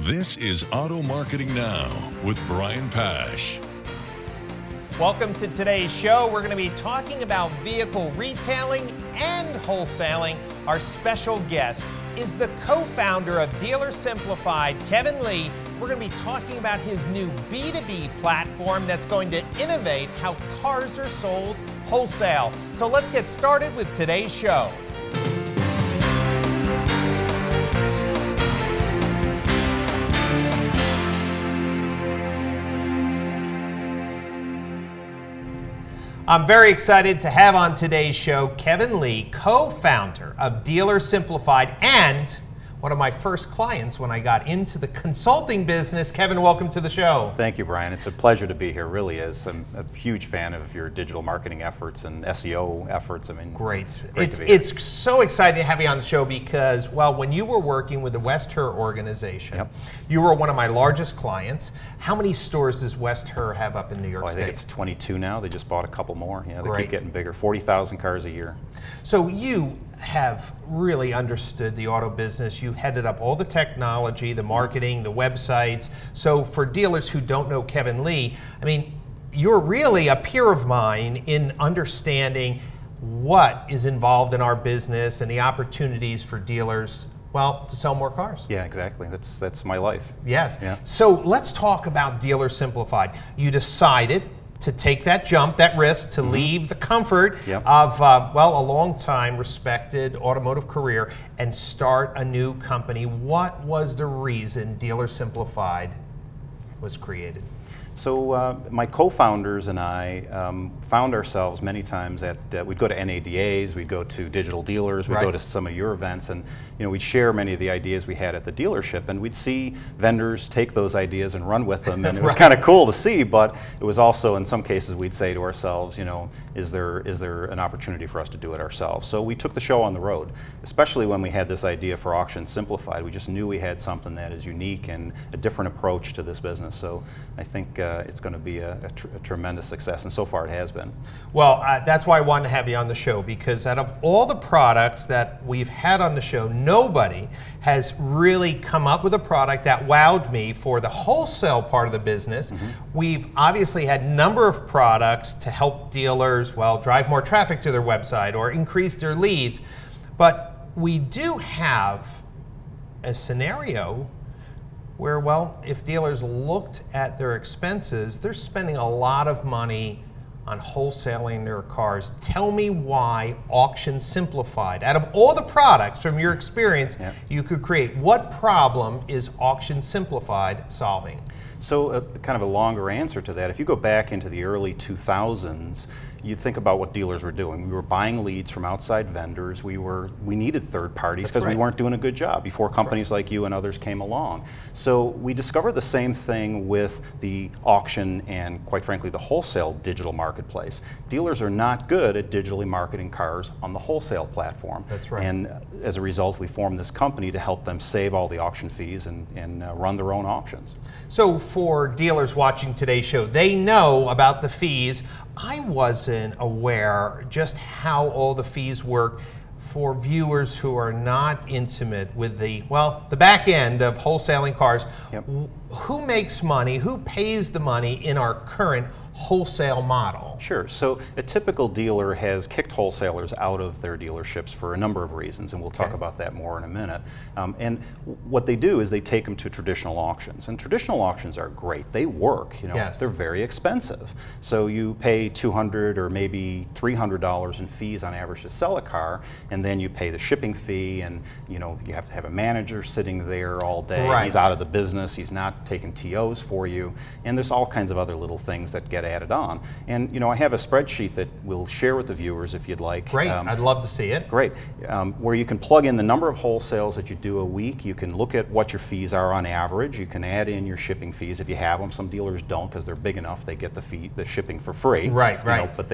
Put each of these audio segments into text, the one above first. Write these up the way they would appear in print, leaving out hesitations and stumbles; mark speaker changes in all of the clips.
Speaker 1: This is Auto Marketing Now with Brian Pash.
Speaker 2: Welcome to today's show. We're going to be talking about vehicle retailing and wholesaling. Our special guest is the co-founder of Dealer Simplified, Kevin Leigh. We're going to be talking about his new B2B platform that's going to innovate how cars are sold wholesale. So let's get started with today's show. I'm very excited to have on today's show Kevin Leigh, co-founder of Dealer Simplified and one of my first clients when I got into the consulting business. Kevin, welcome to the show.
Speaker 3: Thank you, Brian. It's a pleasure to be here, really is. I'm a huge fan of your digital marketing efforts and SEO efforts. I mean,
Speaker 2: Great.
Speaker 3: It's
Speaker 2: It's so exciting to have you on the show because, well, when you were working with the West Her organization,
Speaker 3: Yep.
Speaker 2: you were one of my largest clients. How many stores does West Her have up in New York
Speaker 3: I
Speaker 2: State?
Speaker 3: think it's 22 now. They just bought a couple more. Yeah, they
Speaker 2: Great.
Speaker 3: keep getting bigger. 40,000 cars a year.
Speaker 2: So you have really understood the auto business. You headed up all the technology, the marketing, the websites. So for dealers who don't know Kevin Leigh, I mean, you're really a peer of mine in understanding what is involved in our business and the opportunities for dealers, well, to sell more cars.
Speaker 3: Yeah, exactly. That's my life.
Speaker 2: Yes.
Speaker 3: Yeah.
Speaker 2: So let's talk about Dealer Simplified. You decided to take that jump, that risk, to leave the comfort
Speaker 3: Yep.
Speaker 2: of, well, a long time respected automotive career and start a new company. What was the reason Dealer Simplified was created?
Speaker 3: So my co-founders and I found ourselves many times at, we'd go to NADAs, we'd go to digital dealers, we'd go to some of your events, and we'd share many of the ideas we had at the dealership, and we'd see vendors take those ideas and run with them, and it was kind of cool to see, but it was also, in some cases, we'd say to ourselves, is there an opportunity for us to do it ourselves? So we took the show on the road, especially when we had this idea for Auction Simplified. We just knew we had something that is unique and a different approach to this business, so I think it's going to be a tremendous success, and so far it has been.
Speaker 2: Well, that's why I wanted to have you on the show, because out of all the products that we've had on the show, nobody has really come up with a product that wowed me for the wholesale part of the business. We've obviously had a number of products to help dealers, well, drive more traffic to their website or increase their leads, but we do have a scenario where, well, if dealers looked at their expenses, they're spending a lot of money on wholesaling their cars. Tell me why Auction Simplified, out of all the products from your experience you could create, what problem is Auction Simplified solving?
Speaker 3: So kind of a longer answer to that, if you go back into the early 2000s, you think about what dealers were doing. We were buying leads from outside vendors. We needed third parties because we weren't doing a good job before companies like you and others came along. So we discovered the same thing with the auction and, quite frankly, the wholesale digital marketplace. Dealers are not good at digitally marketing cars on the wholesale platform.
Speaker 2: That's right.
Speaker 3: And as a result, we formed this company to help them save all the auction fees and run their own auctions.
Speaker 2: So for dealers watching today's show, they know about the fees. I wasn't aware just how all the fees work for viewers who are not intimate with the back end of wholesaling cars.
Speaker 3: Yep.
Speaker 2: Who makes money? Who pays the money in our current wholesale model?
Speaker 3: Sure. So a typical dealer has kicked wholesalers out of their dealerships for a number of reasons, and we'll talk about that more in a minute. And what they do is they take them to traditional auctions, and traditional auctions are great. They work. They're very expensive. So you pay $200 or maybe $300 in fees on average to sell a car, and then you pay the shipping fee, and you have to have a manager sitting there all day.
Speaker 2: Right.
Speaker 3: He's out of the business. He's not taking TOs for you, and there's all kinds of other little things that get added on. And I have a spreadsheet that we'll share with the viewers if you'd like.
Speaker 2: Great, I'd love to see it.
Speaker 3: Great, where you can plug in the number of wholesales that you do a week. You can look at what your fees are on average. You can add in your shipping fees if you have them. Some dealers don't because they're big enough. They get the shipping for free.
Speaker 2: Right.
Speaker 3: But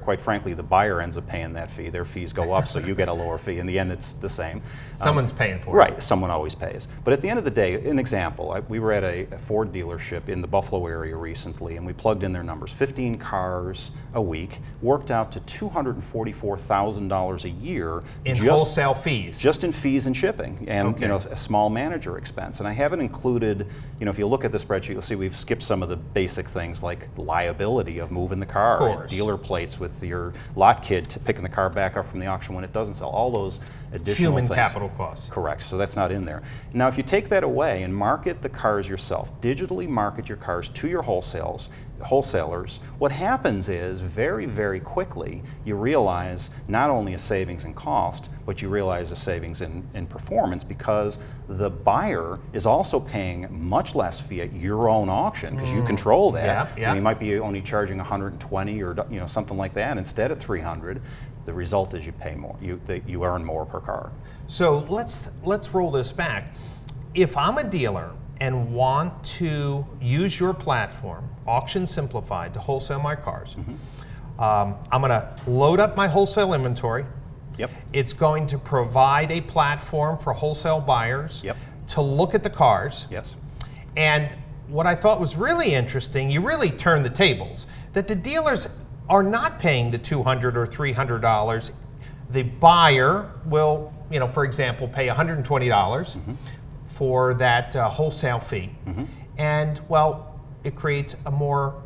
Speaker 3: quite frankly, the buyer ends up paying that fee. Their fees go up, so you get a lower fee. In the end, it's the same.
Speaker 2: Someone's paying for it.
Speaker 3: Right, someone always pays. But at the end of the day, an example, we were at a Ford dealership in the Buffalo area recently, and we plugged in their numbers. 15 cars a week worked out to $244,000 a year
Speaker 2: in wholesale fees.
Speaker 3: Just in fees and shipping, and a small manager expense. And I haven't included, if you look at the spreadsheet, you'll see we've skipped some of the basic things like liability of moving the car, and dealer plates with your lot kid picking the car back up from the auction when it doesn't sell. All those additional
Speaker 2: human
Speaker 3: things.
Speaker 2: Capital costs.
Speaker 3: Correct. So that's not in there. Now, if you take that away and market the cars yourself, digitally market your cars to your wholesalers, what happens is very, very quickly you realize not only a savings in cost, but you realize a savings in performance, because the buyer is also paying much less fee at your own auction, because you control that. And you might be only charging 120 or something like that instead of 300. The result is you pay more. You earn more per car.
Speaker 2: So let's roll this back. If I'm a dealer and want to use your platform, Auction Simplified, to wholesale my cars, I'm going to load up my wholesale inventory.
Speaker 3: Yep.
Speaker 2: It's going to provide a platform for wholesale buyers to look at the cars.
Speaker 3: Yes.
Speaker 2: And what I thought was really interesting, you really turned the tables, that the dealers are not paying the $200 or $300. The buyer will, for example, pay $120 for that wholesale fee. And, well, it creates a more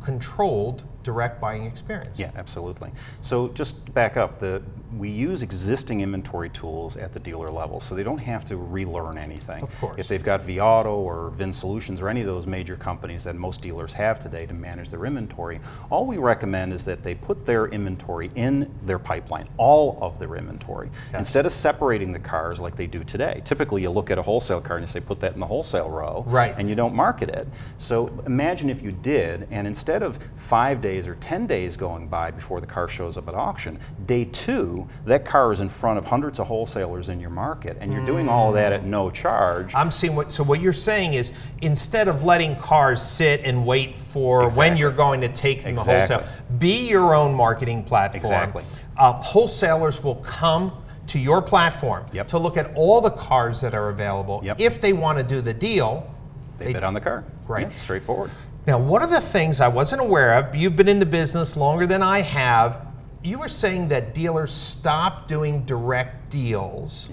Speaker 2: controlled direct buying experience.
Speaker 3: Yeah, absolutely. So just to back up, we use existing inventory tools at the dealer level, so they don't have to relearn anything.
Speaker 2: Of course.
Speaker 3: If they've got vAuto or Vin Solutions or any of those major companies that most dealers have today to manage their inventory, all we recommend is that they put their inventory in their pipeline, all of their inventory, instead of separating the cars like they do today. Typically, you look at a wholesale car and you say, put that in the wholesale row, and you don't market it. So imagine if you did, and instead of 5 days or 10 days going by before the car shows up at auction, day 2, that car is in front of hundreds of wholesalers in your market, and you're doing all of that at no charge.
Speaker 2: I'm seeing what you're saying is, instead of letting cars sit and wait for when you're going to take them to wholesale, be your own marketing platform. Wholesalers will come to your platform to look at all the cars that are available. If they want to do the deal,
Speaker 3: they bid on the car.
Speaker 2: Right.
Speaker 3: Yeah, straightforward.
Speaker 2: Now, one of the things I wasn't aware of, you've been in the business longer than I have, you were saying that dealers stopped doing direct deals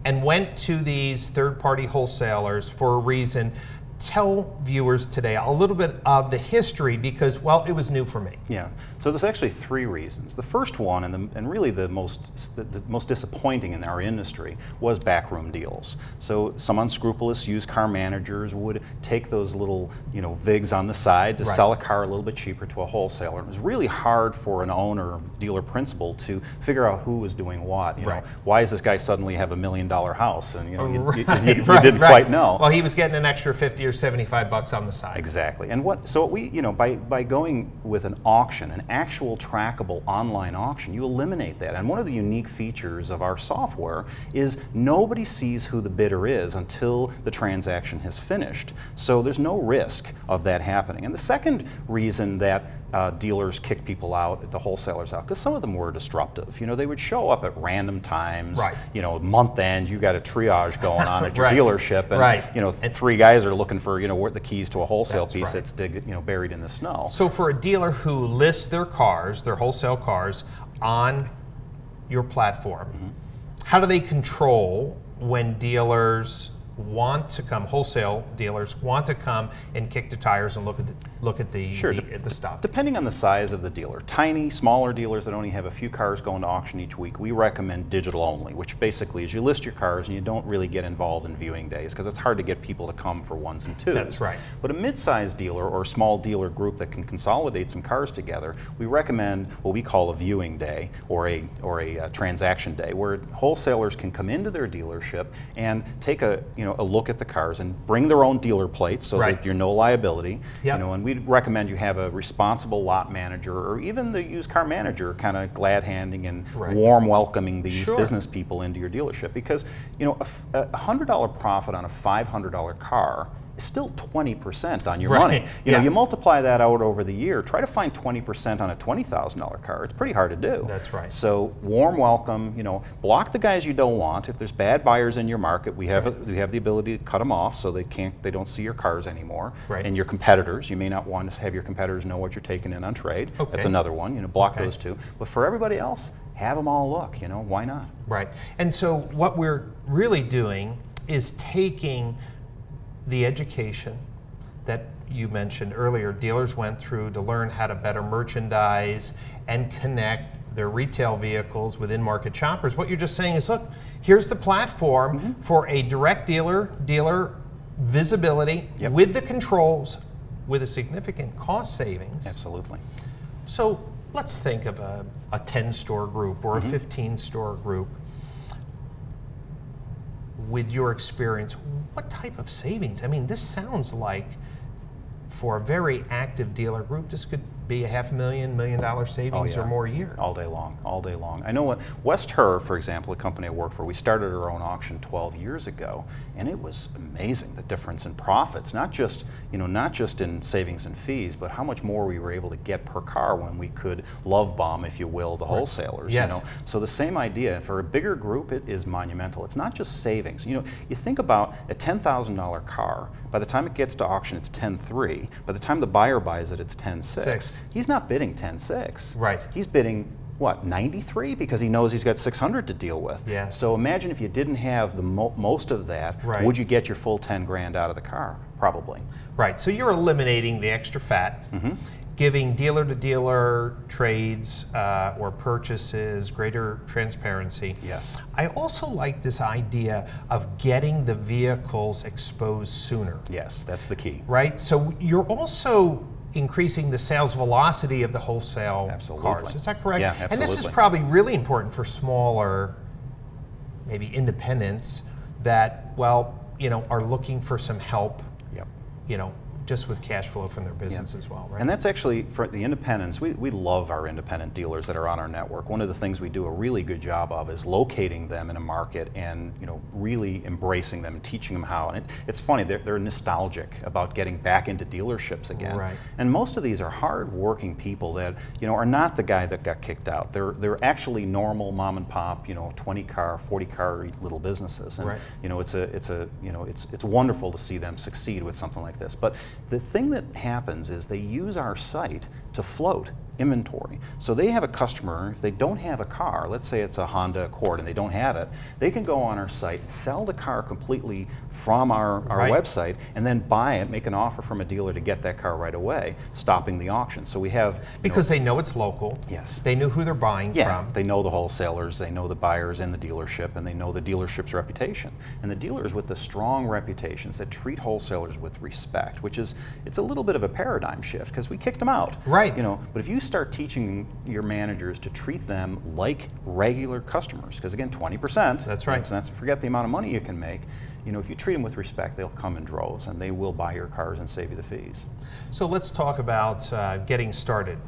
Speaker 2: and went to these third-party wholesalers for a reason. Tell viewers today a little bit of the history, because, well, it was new for me.
Speaker 3: Yeah, so there's actually 3 reasons. The first one, and really the most disappointing in our industry, was backroom deals. So some unscrupulous used car managers would take those little, VIGs on the side to sell a car a little bit cheaper to a wholesaler. It was really hard for an owner, dealer principal, to figure out who was doing what. Why does this guy suddenly have $1 million house? And you didn't quite know.
Speaker 2: Well, he was getting an extra 50 or $75 on the side.
Speaker 3: Exactly. And by going with an auction, an actual trackable online auction, you eliminate that. And one of the unique features of our software is nobody sees who the bidder is until the transaction has finished. So there's no risk of that happening. And the second reason that dealers kick people out, the wholesalers out, because some of them were disruptive. They would show up at random times. Month end, you got a triage going on at your dealership, and 3 guys are looking for the keys to a wholesale piece that's buried in the snow.
Speaker 2: So for a dealer who lists their cars, their wholesale cars, on your platform, how do they control when dealers want to come, wholesale dealers want to come and kick the tires and look at the stock?
Speaker 3: Depending on the size of the dealer. Tiny, smaller dealers that only have a few cars going to auction each week, we recommend digital only, which basically is you list your cars and you don't really get involved in viewing days, because it's hard to get people to come for 1s and 2s.
Speaker 2: That's right.
Speaker 3: But a mid-sized dealer or small dealer group that can consolidate some cars together, we recommend what we call a viewing day or a transaction day, where wholesalers can come into their dealership and take a look at the cars and bring their own dealer plates so that you're no liability. And we'd recommend you have a responsible lot manager, or even the used car manager, kind of glad-handing and warm welcoming these business people into your dealership, because a $100 profit on a $500 car is still 20% on your
Speaker 2: Right.
Speaker 3: money. You know,
Speaker 2: Yeah.
Speaker 3: you multiply that out over the year, try to find 20% on a $20,000 car. It's pretty hard to do.
Speaker 2: That's right.
Speaker 3: So warm welcome, you know, block the guys you don't want. If there's bad buyers in your market, we have the ability to cut them off so they don't see your cars anymore.
Speaker 2: Right.
Speaker 3: And your competitors, you may not want to have your competitors know what you're taking in on trade.
Speaker 2: Okay.
Speaker 3: That's another one, you know, block
Speaker 2: Okay.
Speaker 3: those two. But for everybody else, have them all look, you know, why not?
Speaker 2: Right. And so what we're really doing is taking the education that you mentioned earlier, dealers went through to learn how to better merchandise and connect their retail vehicles with in-market shoppers. What you're just saying is, look, here's the platform for a direct dealer visibility
Speaker 3: Yep.
Speaker 2: with the controls, with a significant cost savings.
Speaker 3: Absolutely.
Speaker 2: So let's think of a 10-store group or a 15-store group. With your experience, what type of savings? I mean, this sounds like for a very active dealer group, this could be a $500,000, $1 million savings or more a year.
Speaker 3: All day long, all day long. I know what West Her, for example, a company I work for, we started our own auction 12 years ago, and it was amazing, the difference in profits, not just in savings and fees, but how much more we were able to get per car when we could love bomb, if you will, the wholesalers.
Speaker 2: Yes.
Speaker 3: You know? So the same idea, for a bigger group, it is monumental. It's not just savings. You know, you think about a $10,000 car, by the time it gets to auction, it's 10.3. By the time the buyer buys it, it's 10.6. He's not bidding 10.6.
Speaker 2: Right.
Speaker 3: He's bidding, what, 93? Because he knows he's got 600 to deal with.
Speaker 2: Yes.
Speaker 3: So imagine if you didn't have the most of that,
Speaker 2: Right.
Speaker 3: would you get your full 10 grand out of the car? Probably.
Speaker 2: Right, so you're eliminating the extra fat, giving dealer-to-dealer trades or purchases greater transparency.
Speaker 3: Yes.
Speaker 2: I also like this idea of getting the vehicles exposed sooner.
Speaker 3: Yes, that's the key.
Speaker 2: Right, so you're also increasing the sales velocity of the wholesale
Speaker 3: Absolutely.
Speaker 2: cars. Is that correct?
Speaker 3: Yeah,
Speaker 2: And this is
Speaker 3: absolutely.
Speaker 2: probably really important for smaller, maybe independents that, well, you know, are looking for some help,
Speaker 3: Yep.
Speaker 2: you know, just with cash flow from their business as well, right?
Speaker 3: And that's actually, for the independents, we love our independent dealers that are on our network. One of the things we do a really good job of is locating them in a market and, you know, really embracing them and teaching them how. And it's funny, they're nostalgic about getting back into dealerships again.
Speaker 2: Right.
Speaker 3: And most of these are hard-working people that, you know, are not the guy that got kicked out. They're actually normal mom and pop, you know, 20-car, 40-car little businesses. And,
Speaker 2: Right.
Speaker 3: you know, it's wonderful to see them succeed with something like this. But the thing that happens is they use our site to float inventory. So they have a customer, if they don't have a car, let's say it's a Honda Accord and they don't have it, they can go on our site, sell the car completely from our
Speaker 2: Right.
Speaker 3: website, and then buy it, make an offer from a dealer to get that car right away, stopping the auction. So we have...
Speaker 2: Because they know it's local.
Speaker 3: Yes.
Speaker 2: They know who they're buying
Speaker 3: Yeah,
Speaker 2: from.
Speaker 3: they know the wholesalers, they know the buyers in the dealership, and they know the dealership's reputation. And the dealers with the strong reputations that treat wholesalers with respect, which is, it's a little bit of a paradigm shift because we kicked them out.
Speaker 2: Right.
Speaker 3: You know, but if you start teaching your managers to treat them like regular customers, because again, 20%.
Speaker 2: That's right.
Speaker 3: That's forget the amount of money you can make. You know, if you treat them with respect, they'll come in droves and they will buy your cars and save you the fees.
Speaker 2: So let's talk about getting started.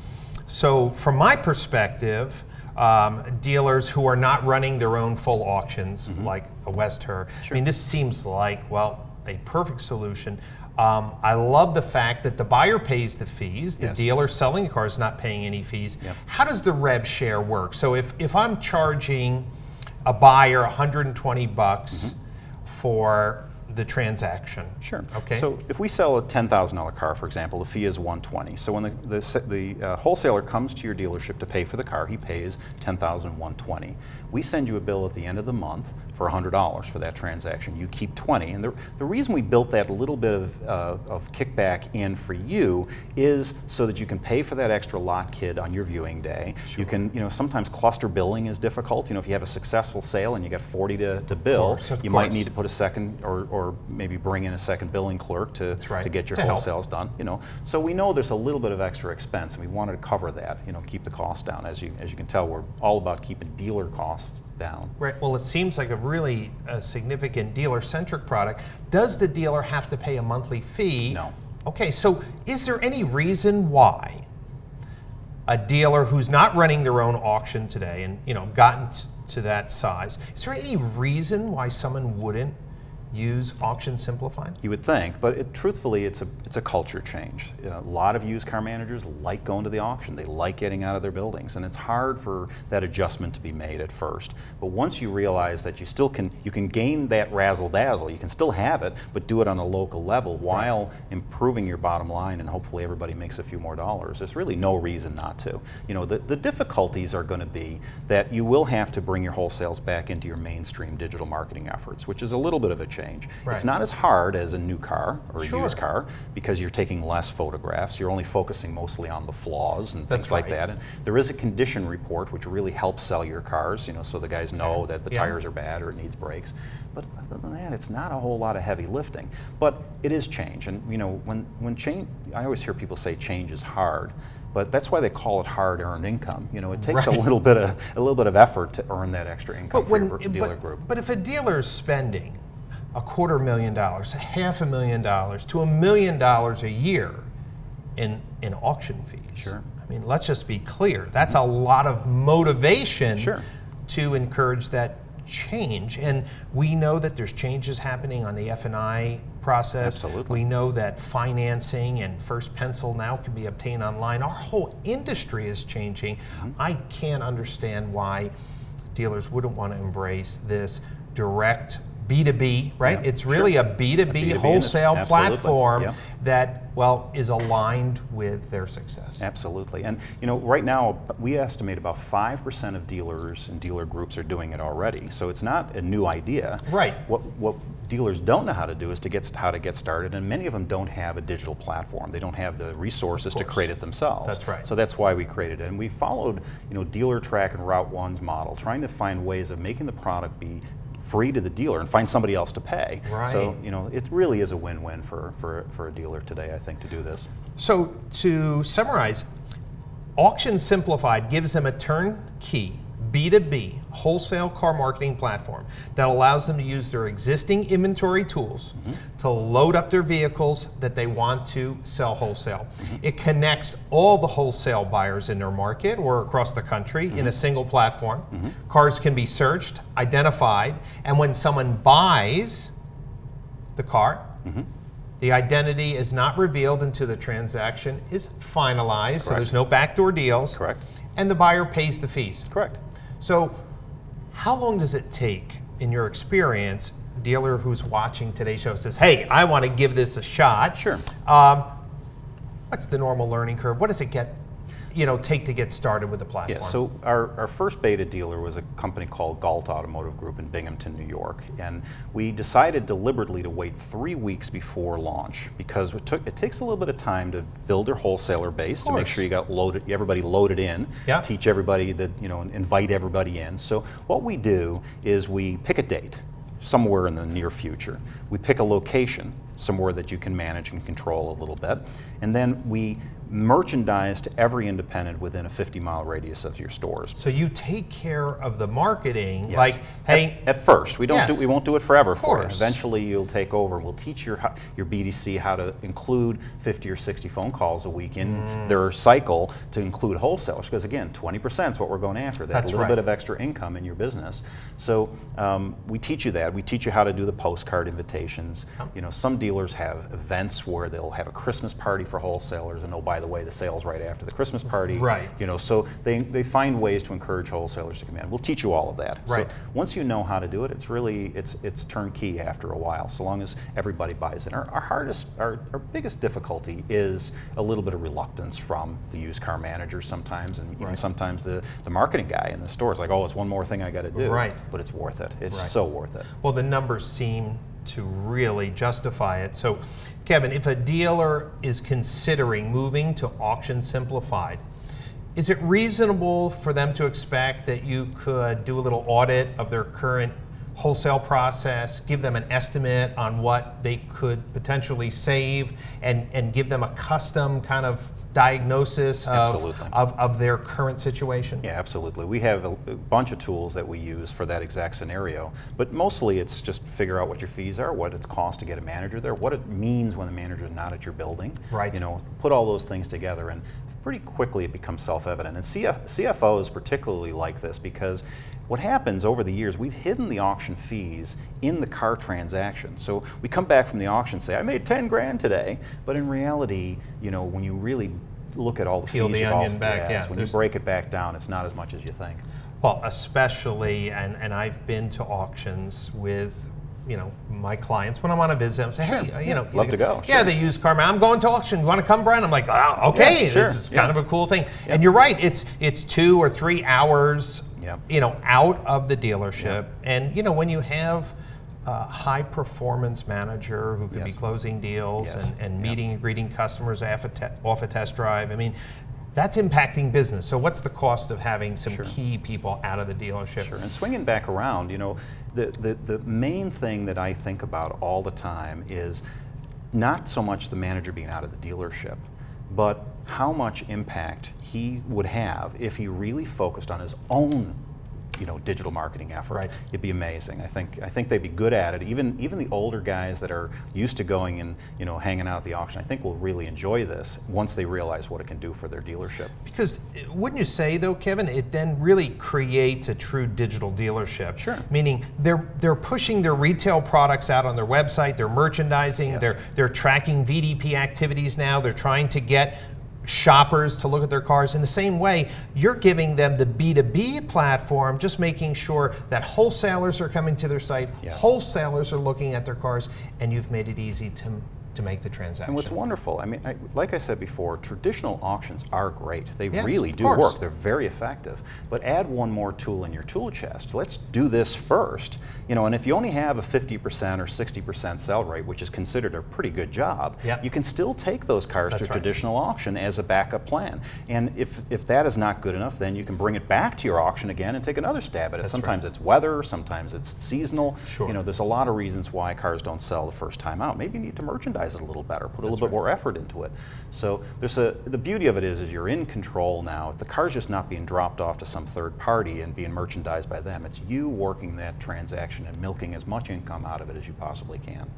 Speaker 2: So from my perspective, dealers who are not running their own full auctions, like a West Her, I mean, this seems like, well, a perfect solution. I love the fact that the buyer pays the fees, the
Speaker 3: Yes.
Speaker 2: dealer selling the car is not paying any fees.
Speaker 3: Yep.
Speaker 2: How does the rev share work? So if I'm charging a buyer $120 for the transaction.
Speaker 3: Sure.
Speaker 2: Okay.
Speaker 3: So if we sell a $10,000 car, for example, the fee is $120. So when the wholesaler comes to your dealership to pay for the car, he pays $10,120. We send you a bill at the end of the month for $100 for that transaction. You keep $20. And the reason we built that little bit of kickback in for you is so that you can pay for that extra lot kit on your viewing day.
Speaker 2: Sure.
Speaker 3: You can, you know, sometimes cluster billing is difficult. You know, if you have a successful sale and you got 40 to bill,
Speaker 2: Of
Speaker 3: you might need to put a second or maybe bring in a second billing clerk to
Speaker 2: right.
Speaker 3: get your
Speaker 2: To help.
Speaker 3: wholesales done. You know, so we know there's a little bit of extra expense, and we wanted to cover that. You know, keep the cost down. As you can tell, we're all about keeping dealer costs down.
Speaker 2: Right. Well, it seems like a really significant dealer-centric product. Does the dealer have to pay a monthly fee?
Speaker 3: No.
Speaker 2: Okay. So, is there any reason why a dealer who's not running their own auction today, and gotten to that size, is there any reason why someone wouldn't use Auction Simplified?
Speaker 3: You would think, but truthfully, it's a culture change. A lot of used car managers like going to the auction. They like getting out of their buildings, and it's hard for that adjustment to be made at first. But once you realize that you can gain that razzle dazzle, you can still have it, but do it on a local level while improving your bottom line, and hopefully everybody makes a few more dollars. There's really no reason not to. You know, the difficulties are going to be that you will have to bring your wholesales back into your mainstream digital marketing efforts, which is a little bit of a change. It's not as hard as a new car or a used car because you're taking less photographs. You're only focusing mostly on the flaws and things like that. And there is a condition report which really helps sell your cars, you know, so the guys know that the tires are bad or it needs brakes. But other than that, it's not a whole lot of heavy lifting. But it is change. And you know, when change, I always hear people say change is hard. But that's why they call it hard-earned income. You know, it takes a little bit of effort to earn that extra income for your dealer group.
Speaker 2: But if a dealer is spending $250,000, $500,000 to $1 million a year in auction fees.
Speaker 3: Sure.
Speaker 2: I mean, let's just be clear. That's a lot of motivation to encourage that change. And we know that there's changes happening on the F&I process.
Speaker 3: Absolutely.
Speaker 2: We know that financing and first pencil now can be obtained online. Our whole industry is changing. I can't understand why dealers wouldn't want to embrace this direct B2B, right? It's really a B2B wholesale platform that, well, is aligned with their success.
Speaker 3: Absolutely. And, you know, right now, we estimate about 5% of dealers and dealer groups are doing it already. So it's not a new idea.
Speaker 2: Right.
Speaker 3: What dealers don't know how to do is how to get started, and many of them don't have a digital platform. They don't have the resources to create it themselves.
Speaker 2: That's right.
Speaker 3: So that's why we created it. And we followed, you know, Dealer Track and Route One's model, trying to find ways of making the product be free to the dealer and find somebody else to pay. So, you know, it really is a win-win for a dealer today, I think, to do this.
Speaker 2: So to summarize, Auction Simplified gives them a turnkey B2B wholesale car marketing platform that allows them to use their existing inventory tools to load up their vehicles that they want to sell wholesale. It connects all the wholesale buyers in their market or across the country in a single platform. Cars can be searched, identified, and when someone buys the car, the identity is not revealed until the transaction is finalized, so there's no backdoor deals. And the buyer pays the fees. So how long does it take, in your experience, a dealer who's watching today's show says, hey, I want to give this a shot. What's the normal learning curve? What does it take to get started with the platform?
Speaker 3: So our first beta dealer was a company called Galt Automotive Group in Binghamton, New York, and we decided deliberately to wait 3 weeks before launch because it takes a little bit of time to build their wholesaler base to make sure you got everybody loaded in, teach everybody that, you know, invite everybody in. So what we do is we pick a date somewhere in the near future. We pick a location somewhere that you can manage and control a little bit, and then we merchandise to every independent within a 50-mile radius of your stores.
Speaker 2: So you take care of the marketing, like, hey,
Speaker 3: at first we won't do it forever for you. Eventually you'll take over. We'll teach your BDC how to include 50 or 60 phone calls a week in their cycle to include wholesalers, because again, 20% is what we're going after. That's a little bit of extra income in your business. So we teach you that. We teach you how to do the postcard invitations. You know, some dealers have events where they'll have a Christmas party for wholesalers, and oh, by the way, the sales right after the Christmas party. You know, so they find ways to encourage wholesalers to come in. We'll teach you all of that. So once you know how to do it, it's turnkey after a while, so long as everybody buys it. Our biggest difficulty is a little bit of reluctance from the used car managers sometimes, and even sometimes the marketing guy in the store is like, oh, it's one more thing I got to do. But it's worth it. It's so worth it.
Speaker 2: Well, the numbers seem to really justify it. So, Kevin, if a dealer is considering moving to Auction Simplified, is it reasonable for them to expect that you could do a little audit of their current wholesale process, give them an estimate on what they could potentially save, and give them a custom kind of diagnosis of their current situation?
Speaker 3: Yeah, absolutely. We have a bunch of tools that we use for that exact scenario, but mostly it's just figure out what your fees are, what it costs to get a manager there, what it means when the manager is not at your building. You know, put all those things together and pretty quickly it becomes self-evident. And CFOs particularly like this because what happens over the years, we've hidden the auction fees in the car transaction. So we come back from the auction and say, I made 10 grand today, but in reality, you know, when you really look at all the
Speaker 2: Peel
Speaker 3: fees,
Speaker 2: the onion back, yeah.
Speaker 3: when you break it back down, it's not as much as you think.
Speaker 2: Well, especially, and I've been to auctions with, you know, my clients when I want to visit them, say, hey, you know,
Speaker 3: love to go.
Speaker 2: Yeah,
Speaker 3: sure.
Speaker 2: the used car man. I'm going to auction. You want to come, Brian? I'm like, oh, okay,
Speaker 3: Yeah, sure.
Speaker 2: this is kind of a cool thing. Yeah. And you're right. It's 2 or 3 hours, you know, out of the dealership. And you know, when you have a high performance manager who could be closing deals and meeting and greeting customers off a test drive, I mean, that's impacting business. So what's the cost of having some key people out of the dealership?
Speaker 3: Sure, and swinging back around, you know, the main thing that I think about all the time is not so much the manager being out of the dealership, but how much impact he would have if he really focused on his own, you know, digital marketing effort.
Speaker 2: Right.
Speaker 3: It'd be amazing. I think they'd be good at it. Even the older guys that are used to going and, you know, hanging out at the auction, I think will really enjoy this once they realize what it can do for their dealership.
Speaker 2: Because wouldn't you say though, Kevin, it then really creates a true digital dealership.
Speaker 3: Sure.
Speaker 2: Meaning they're pushing their retail products out on their website, they're merchandising, they're tracking VDP activities now, they're trying to get shoppers to look at their cars. In the same way, you're giving them the B2B platform, just making sure that wholesalers are coming to their site, wholesalers are looking at their cars, and you've made it easy to make the transaction.
Speaker 3: And what's wonderful, I mean, like I said before, traditional auctions are great. They
Speaker 2: Yes,
Speaker 3: really
Speaker 2: of
Speaker 3: do
Speaker 2: course.
Speaker 3: work. They're very effective. But add one more tool in your tool chest. Let's do this first. You know, and if you only have a 50% or 60% sell rate, which is considered a pretty good job, you can still take those cars to traditional auction as a backup plan. And if that is not good enough, then you can bring it back to your auction again and take another stab at it. Sometimes it's weather, sometimes it's seasonal.
Speaker 2: Sure.
Speaker 3: You know, there's a lot of reasons why cars don't sell the first time out. Maybe you need to merchandise it a little better, put a little bit more effort into it. So the beauty of it is you're in control now. The car's just not being dropped off to some third party and being merchandised by them. It's you working that transaction and milking as much income out of it as you possibly can.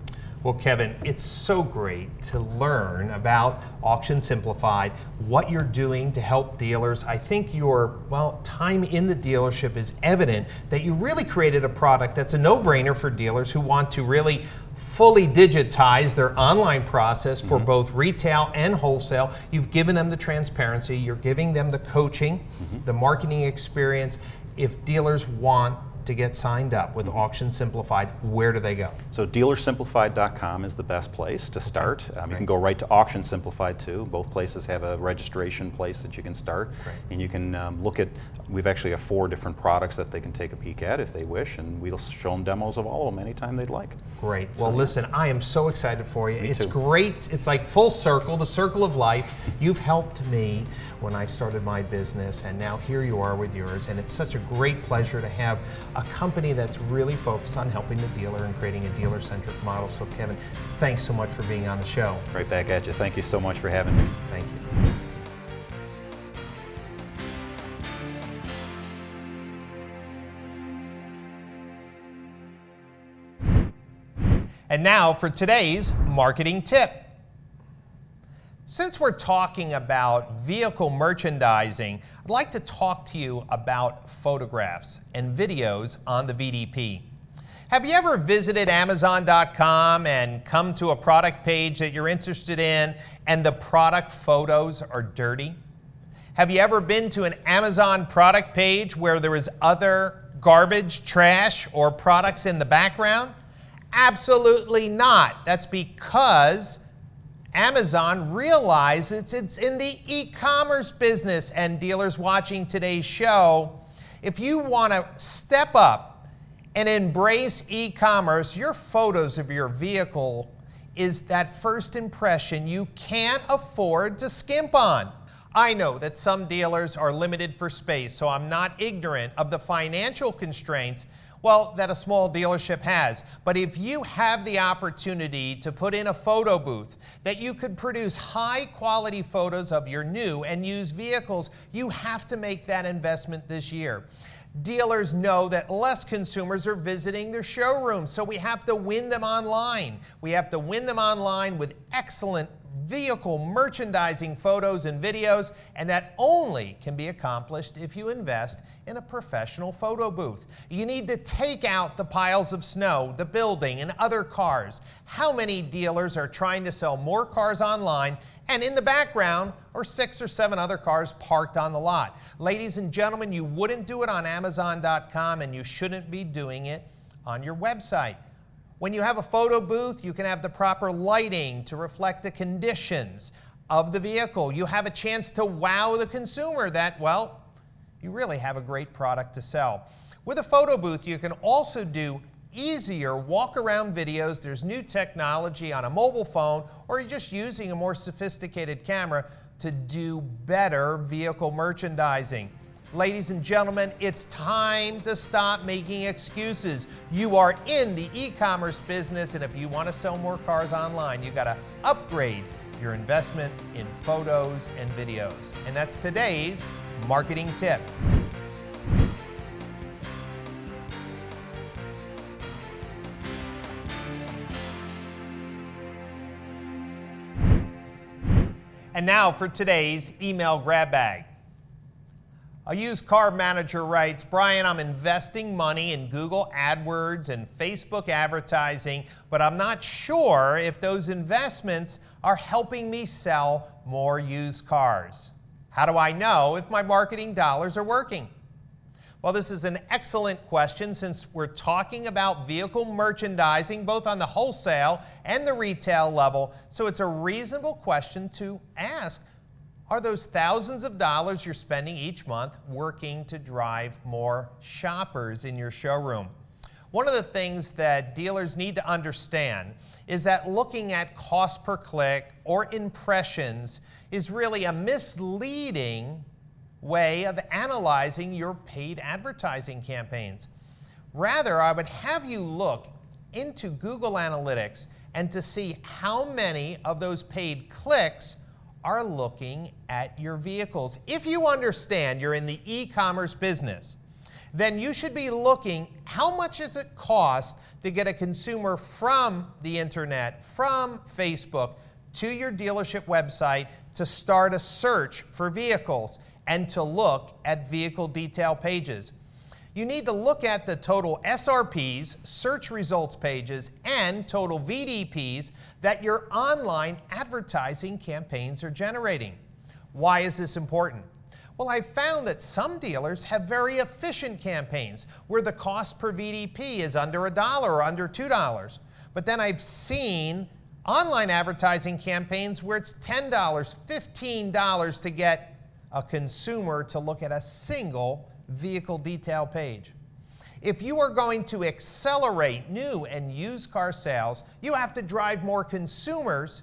Speaker 2: Well, Kevin, it's so great to learn about Auction Simplified, what you're doing to help dealers. I think your, time in the dealership is evident that you really created a product that's a no-brainer for dealers who want to really fully digitize their online process for both retail and wholesale. You've given them the transparency, you're giving them the coaching, the marketing experience. If dealers want to get signed up with Auction Simplified, where do they go? So
Speaker 3: dealersimplified.com is the best place to start. You can go right to Auction Simplified too. Both places have a registration place that you can start. And you can look at, we've actually have 4 different products that they can take a peek at if they wish, and we'll show them demos of all of them anytime they'd like.
Speaker 2: Great. Well, listen, I am so excited for you. It's
Speaker 3: too.
Speaker 2: great. It's like full circle, the circle of life. You've helped me when I started my business, and now here you are with yours, and it's such a great pleasure to have a company that's really focused on helping the dealer and creating a dealer-centric model. So Kevin, thanks so much for being on the show.
Speaker 3: Right back at you. Thank you so much for having me.
Speaker 2: Thank you. And now for today's marketing tip. Since we're talking about vehicle merchandising, I'd like to talk to you about photographs and videos on the VDP. Have you ever visited Amazon.com and come to a product page that you're interested in and the product photos are dirty? Have you ever been to an Amazon product page where there is other garbage, trash, or products in the background? Absolutely not. That's because Amazon realizes it's in the e-commerce business, and dealers watching today's show, if you want to step up and embrace e-commerce, your photos of your vehicle is that first impression you can't afford to skimp on. I know that some dealers are limited for space, so I'm not ignorant of the financial constraints that a small dealership has. But if you have the opportunity to put in a photo booth that you could produce high quality photos of your new and used vehicles, you have to make that investment this year. Dealers know that less consumers are visiting their showrooms, so we have to win them online. We have to win them online with excellent vehicle merchandising photos and videos, and that only can be accomplished if you invest in a professional photo booth. You need to take out the piles of snow, the building, and other cars. How many dealers are trying to sell more cars online, and in the background are 6 or 7 other cars parked on the lot? Ladies and gentlemen, you wouldn't do it on Amazon.com, and you shouldn't be doing it on your website. When you have a photo booth, you can have the proper lighting to reflect the conditions of the vehicle. You have a chance to wow the consumer that, well, you really have a great product to sell. With a photo booth, you can also do easier walk-around videos. There's new technology on a mobile phone, or you're just using a more sophisticated camera to do better vehicle merchandising. Ladies and gentlemen, it's time to stop making excuses. You are in the e-commerce business, and if you want to sell more cars online, you got to upgrade your investment in photos and videos. And that's today's marketing tip. And now for today's email grab bag. A used car manager writes, Brian, I'm investing money in Google AdWords and Facebook advertising, but I'm not sure if those investments are helping me sell more used cars. How do I know if my marketing dollars are working? Well, this is an excellent question since we're talking about vehicle merchandising both on the wholesale and the retail level, so it's a reasonable question to ask. Are those thousands of dollars you're spending each month working to drive more shoppers in your showroom? One of the things that dealers need to understand is that looking at cost per click or impressions is really a misleading way of analyzing your paid advertising campaigns. Rather, I would have you look into Google Analytics and to see how many of those paid clicks are looking at your vehicles. If you understand you're in the e-commerce business, then you should be looking how much does it cost to get a consumer from the internet, from Facebook, to your dealership website to start a search for vehicles and to look at vehicle detail pages. You need to look at the total SRPs, search results pages, and total VDPs that your online advertising campaigns are generating. Why is this important? Well, I've found that some dealers have very efficient campaigns where the cost per VDP is under $1 or under $2. But then I've seen online advertising campaigns where it's $10, $15 to get a consumer to look at a single vehicle detail page. If you are going to accelerate new and used car sales, you have to drive more consumers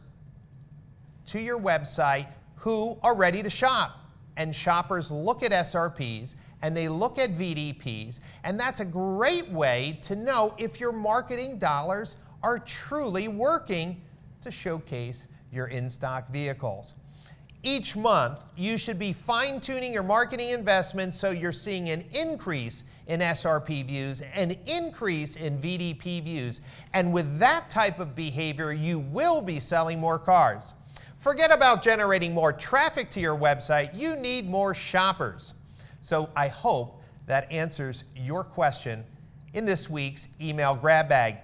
Speaker 2: to your website who are ready to shop. And shoppers look at SRPs and they look at VDPs, and that's a great way to know if your marketing dollars are truly working to showcase your in-stock vehicles. Each month, you should be fine-tuning your marketing investments so you're seeing an increase in SRP views, an increase in VDP views, and with that type of behavior, you will be selling more cars. Forget about generating more traffic to your website. You need more shoppers. So I hope that answers your question in this week's email grab bag.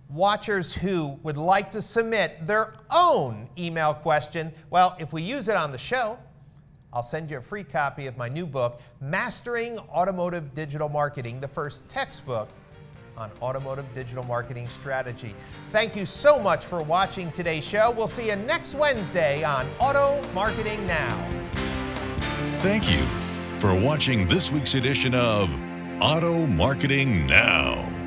Speaker 2: Watchers who would like to submit their own email question, well, if we use it on the show, I'll send you a free copy of my new book, Mastering Automotive Digital Marketing, the first textbook on automotive digital marketing strategy. Thank you so much for watching today's show. We'll see you next Wednesday on Auto Marketing Now.
Speaker 1: Thank you for watching this week's edition of Auto Marketing Now.